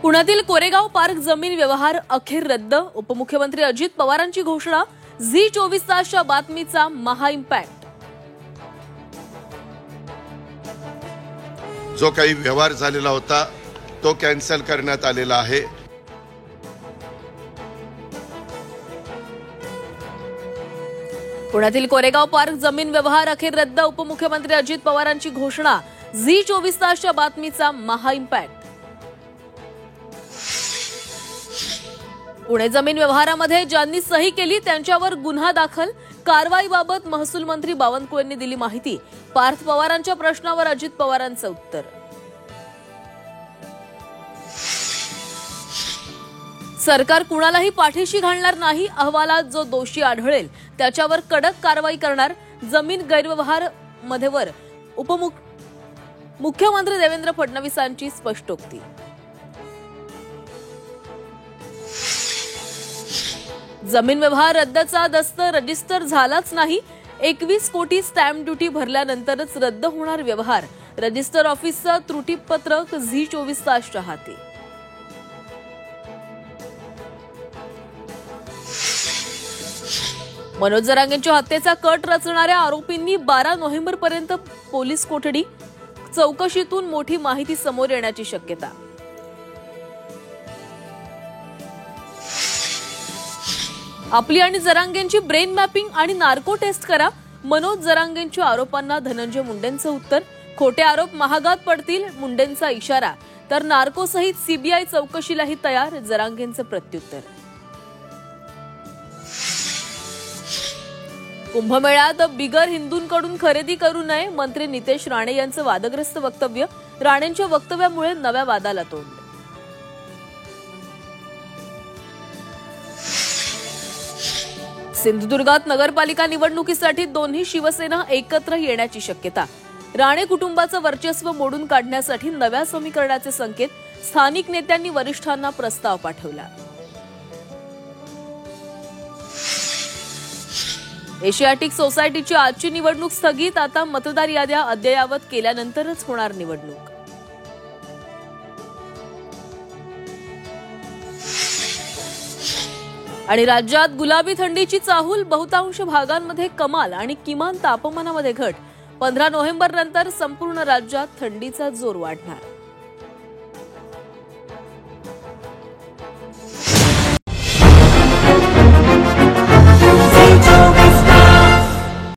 पुण्यातील कोरेगाव पार्क जमीन व्यवहार अखेर रद्द. उपमुख्यमंत्री अजित पवारांची घोषणा. झी 24 तासच्या बातमीचा महा इम्पॅक्ट. जो काही व्यवहार झालेला होता तो कॅन्सल करण्यात आलेला आहे. पुण्यातील कोरेगाव पार्क जमीन व्यवहार अखेर रद्द. उपमुख्यमंत्री अजित पवारांची घोषणा. झी 24 तासच्या बातमीचा महा इम्पॅक्ट. पुणे जमीन व्यवहारामध्ये ज्यांनी सही केली त्यांच्यावर गुन्हा दाखल. कारवाईबाबत महसूल मंत्री बावनकुळे यांनी दिली माहिती. पार्थ पवारांच्या प्रश्नावर अजित पवारांचं उत्तर. सरकार कुणालाही पाठीशी घालणार नाही. अहवालात जो दोषी आढळेल त्याच्यावर कडक कारवाई करणार. जमीन गैरव्यवहार मध्येवर मुख्यमंत्री देवेंद्र फडणवीसांची स्पष्टोक्ती. जमीन व्यवहार रद्दचा दस्त रजिस्टर झालाच नाही. 21 कोटी स्टॅम्प ड्युटी भरल्यानंतरच रद्द होणार व्यवहार. रजिस्टर ऑफिसचं त्रुटीपत्रक झी 24 तासच्या हाती. मनोज जरांगेंच्या हत्येचा कट रचणाऱ्या आरोपींनी 12 नोव्हेंबरपर्यंत पोलीस कोठडी. चौकशीतून मोठी माहिती समोर येण्याची शक्यता. आपली आणि जरांगेंची ब्रेन मॅपिंग आणि नार्को टेस्ट करा. मनोज जरांगेंच्या आरोपांना धनंजय मुंडेंचं उत्तर. खोटे आरोप महागात पडतील, मुंडेंचा इशारा. तर नार्कोसहित सीबीआय चौकशीलाही तयार, जरांगेंचं प्रत्युत्तर. कुंभमेळ्यात बिगर हिंदूंकडून खरेदी करू नये, मंत्री नितेश राणे यांचं वादग्रस्त वक्तव्य. राणेंच्या वक्तव्यामुळे नव्या वादाला तोंड. सिंधुदुर्गात नगरपालिका निवडणुकीसाठी दोन्ही शिवसेना एकत्र येण्याची शक्यता. राणे कुटुंबाचं वर्चस्व मोडून काढण्यासाठी नव्या समीकरणाचे संकेत. स्थानिक नेत्यांनी वरिष्ठांना प्रस्ताव पाठवला. एशियाटिक सोसायटीची आजची निवडणूक स्थगित. आता मतदार याद्या अद्ययावत केल्यानंतरच होणार निवडणूक. आणि राज्यात गुलाबी थंडीची चाहूल. बहुतांश भागांमध्ये कमाल आणि किमान तापमानामध्ये घट. 15 नोव्हेंबरनंतर संपूर्ण राज्यात थंडीचा जोर वाढणार.